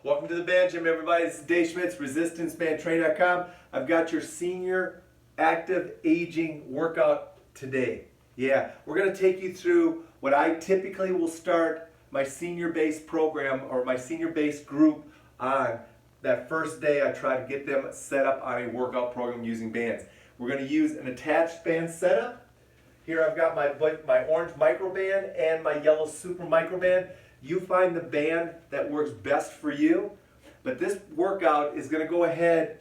Welcome to the band gym, everybody. This is Dave Schmitz, ResistanceBandTraining.com. I've got your senior active aging workout today. Yeah, we're going to take you through what I typically will start my senior-based program or my senior-based group on. That first day I try to get them set up on a workout program using bands. We're going to use an attached band setup. Here I've got my orange micro band and my yellow super micro band. You find the band that works best for you. But this workout is going to go ahead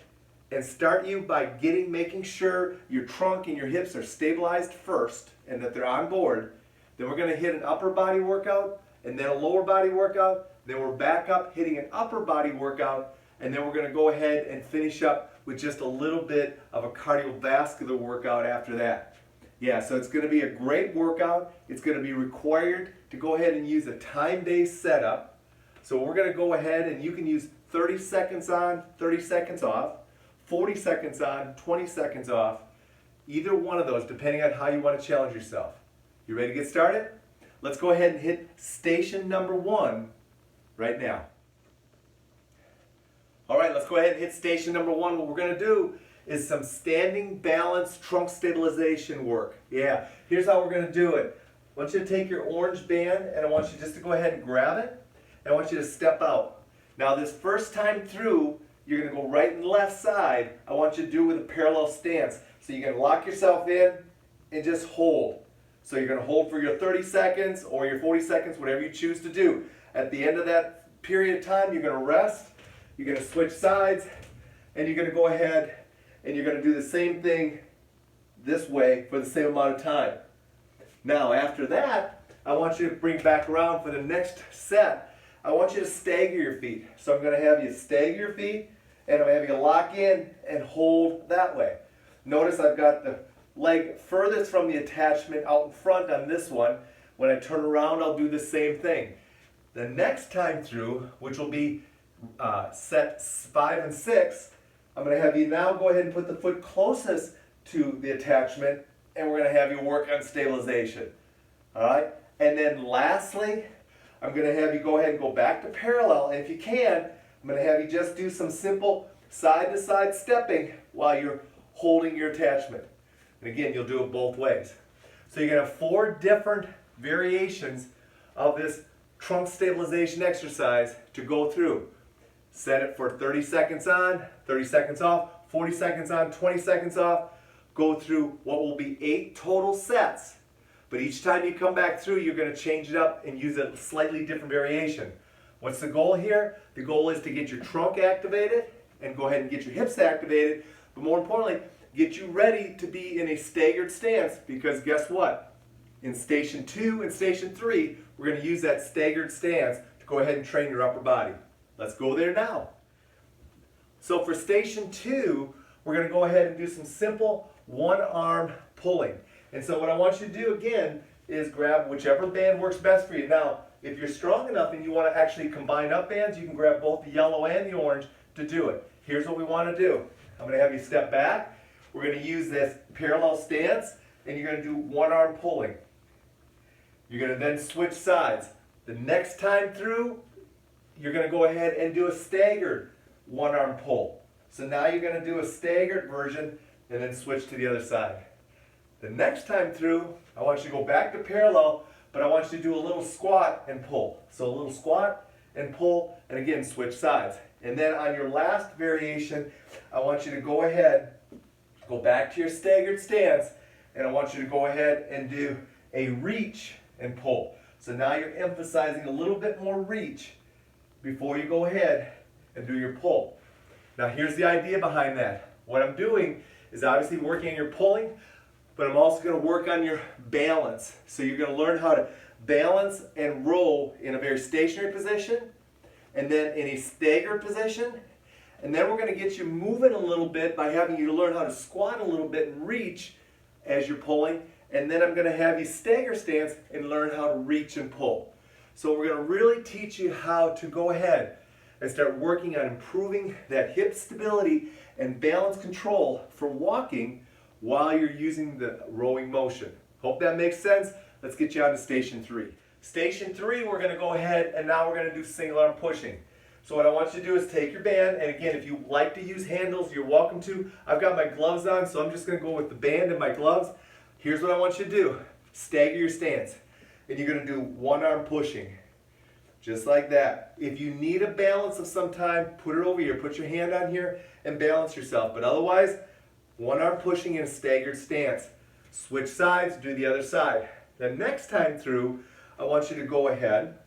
and start you by making sure your trunk and your hips are stabilized first and that they're on board. Then we're going to hit an upper body workout and then a lower body workout. Then we're back up hitting an upper body workout, and then we're going to go ahead and finish up with just a little bit of a cardiovascular workout after that. Yeah, so it's going to be a great workout. It's going to be required to go ahead and use a time-based setup. So we're going to go ahead and you can use 30 seconds on, 30 seconds off, 40 seconds on, 20 seconds off. Either one of those, depending on how you want to challenge yourself. You ready to get started? Let's go ahead and hit station number 1 right now. All right, let's go ahead and hit station number 1. What we're going to do is some standing balance trunk stabilization work. Yeah, here's how we're going to do it. I want you to take your orange band and I want you just to go ahead and grab it, and I want you to step out. Now this first time through, you're going to go right and left side. I want you to do it with a parallel stance. So you're going to lock yourself in and just hold. So you're going to hold for your 30 seconds or your 40 seconds, whatever you choose to do. At the end of that period of time, you're going to rest, you're going to switch sides, and you're going to go ahead and you're going to do the same thing this way for the same amount of time. Now after that, I want you to bring back around for the next set. I want you to stagger your feet. So I'm going to have you stagger your feet, and I'm going to have you lock in and hold that way. Notice I've got the leg furthest from the attachment out in front on this one. When I turn around, I'll do the same thing. The next time through, which will be set 5 and 6, I'm going to have you now go ahead and put the foot closest to the attachment, and we're going to have you work on stabilization. All right? And then lastly, I'm going to have you go ahead and go back to parallel, and if you can, I'm going to have you just do some simple side-to-side stepping while you're holding your attachment. And again, you'll do it both ways. So you're going to have 4 different variations of this trunk stabilization exercise to go through. Set it for 30 seconds on, 30 seconds off, 40 seconds on, 20 seconds off. Go through what will be 8 total sets. But each time you come back through, you're going to change it up and use a slightly different variation. What's the goal here? The goal is to get your trunk activated and go ahead and get your hips activated. But more importantly, get you ready to be in a staggered stance, because guess what? In station 2 and station 3, we're going to use that staggered stance to go ahead and train your upper body. Let's go there now. So for station 2, we're going to go ahead and do some simple one-arm pulling. And so what I want you to do again is grab whichever band works best for you. Now, if you're strong enough and you want to actually combine up bands, you can grab both the yellow and the orange to do it. Here's what we want to do. I'm going to have you step back. We're going to use this parallel stance, and you're going to do one-arm pulling. You're going to then switch sides. The next time through, you're going to go ahead and do a staggered one-arm pull. So now you're going to do a staggered version and then switch to the other side. The next time through, I want you to go back to parallel, but I want you to do a little squat and pull. So a little squat and pull, and again, switch sides. And then on your last variation, I want you to go ahead, go back to your staggered stance, and I want you to go ahead and do a reach and pull. So now you're emphasizing a little bit more reach before you go ahead and do your pull. Now here's the idea behind that. What I'm doing is obviously working on your pulling, but I'm also going to work on your balance. So you're going to learn how to balance and roll in a very stationary position, and then in a staggered position. And then we're going to get you moving a little bit by having you learn how to squat a little bit and reach as you're pulling. And then I'm going to have you stagger stance and learn how to reach and pull. So we're going to really teach you how to go ahead and start working on improving that hip stability and balance control for walking while you're using the rowing motion. Hope that makes sense. Let's get you on to station 3. Station 3, we're going to go ahead and now we're going to do single arm pushing. So what I want you to do is take your band, and again, if you like to use handles, you're welcome to. I've got my gloves on, so I'm just going to go with the band and my gloves. Here's what I want you to do. Stagger your stance. And you're going to do one arm pushing. Just like that. If you need a balance of some time, put it over here. Put your hand on here and balance yourself. But otherwise, one arm pushing in a staggered stance. Switch sides, do the other side. The next time through, I want you to go ahead,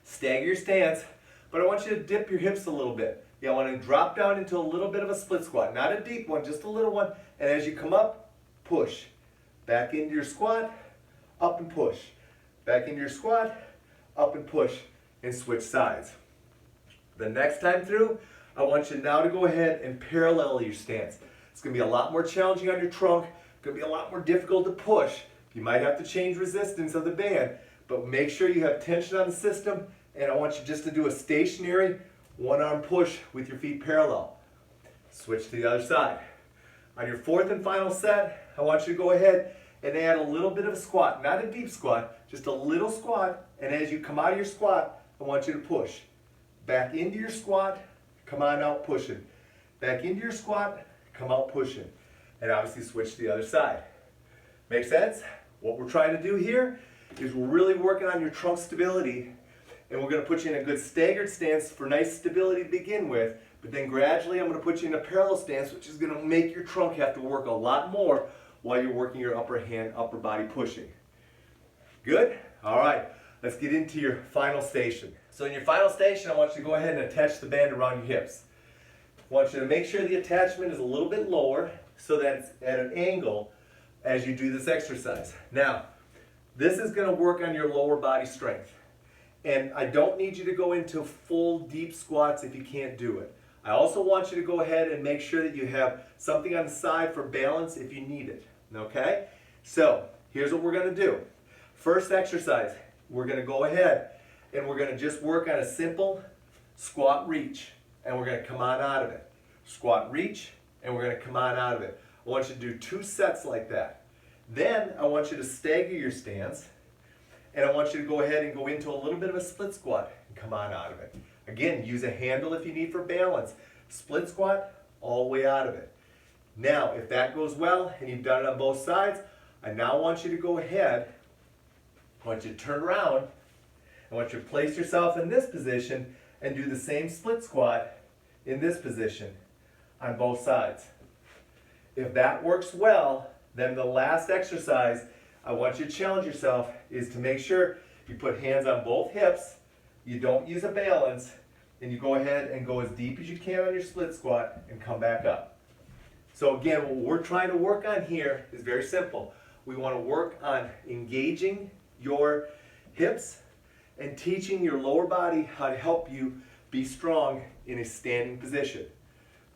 stagger your stance, but I want you to dip your hips a little bit. I want to drop down into a little bit of a split squat. Not a deep one, just a little one. And as you come up, push. Back into your squat, up and push. Back into your squat, up and push, and switch sides. The next time through, I want you now to go ahead and parallel your stance. It's going to be a lot more challenging on your trunk. It's going to be a lot more difficult to push. You might have to change resistance of the band, but make sure you have tension on the system, and I want you just to do a stationary one-arm push with your feet parallel. Switch to the other side. On your fourth and final set, I want you to go ahead and add a little bit of a squat. Not a deep squat, just a little squat, and as you come out of your squat, I want you to push. Back into your squat, come on out pushing. Back into your squat, come out pushing. And obviously switch to the other side. Make sense? What we're trying to do here is we're really working on your trunk stability, and we're going to put you in a good staggered stance for nice stability to begin with, but then gradually I'm going to put you in a parallel stance, which is going to make your trunk have to work a lot more while you're working your upper hand, upper body pushing. Good? All right, let's get into your final station. So in your final station, I want you to go ahead and attach the band around your hips. I want you to make sure the attachment is a little bit lower so that it's at an angle as you do this exercise. Now, this is going to work on your lower body strength. And I don't need you to go into full deep squats if you can't do it. I also want you to go ahead and make sure that you have something on the side for balance if you need it. Okay? So, here's what we're going to do. First exercise, we're going to go ahead and we're going to just work on a simple squat reach. And we're going to come on out of it. Squat reach, and we're going to come on out of it. I want you to do 2 sets like that. Then I want you to stagger your stance. And I want you to go ahead and go into a little bit of a split squat and come on out of it. Again, use a handle if you need for balance. Split squat, all the way out of it. Now, if that goes well and you've done it on both sides, I now want you to go ahead, I want you to turn around, I want you to place yourself in this position and do the same split squat in this position on both sides. If that works well, then the last exercise I want you to challenge yourself is to make sure you put hands on both hips, you don't use a balance, and you go ahead and go as deep as you can on your split squat and come back up. So again, what we're trying to work on here is very simple. We want to work on engaging your hips and teaching your lower body how to help you be strong in a standing position.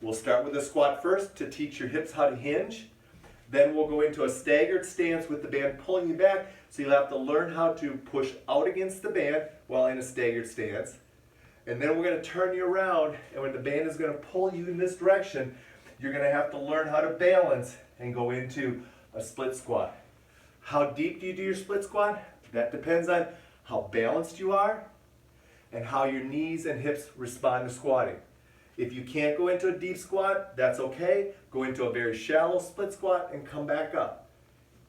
We'll start with a squat first to teach your hips how to hinge. Then we'll go into a staggered stance with the band pulling you back, so you'll have to learn how to push out against the band while in a staggered stance. And then we're going to turn you around, and when the band is going to pull you in this direction, you're going to have to learn how to balance and go into a split squat. How deep do you do your split squat? That depends on how balanced you are and how your knees and hips respond to squatting. If you can't go into a deep squat, that's okay. Go into a very shallow split squat and come back up.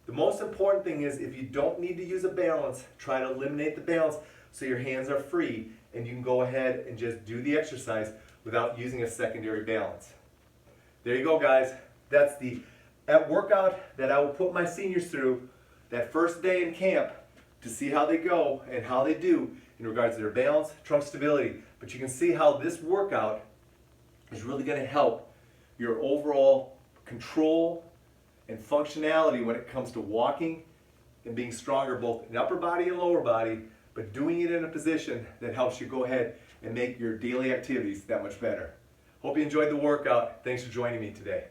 The most important thing is if you don't need to use a balance, try to eliminate the balance so your hands are free and you can go ahead and just do the exercise without using a secondary balance. There you go, guys. That's the workout that I will put my seniors through that first day in camp to see how they go and how they do in regards to their balance, trunk stability. But you can see how this workout is really going to help your overall control and functionality when it comes to walking and being stronger both in upper body and lower body, but doing it in a position that helps you go ahead and make your daily activities that much better. Hope you enjoyed the workout. Thanks for joining me today.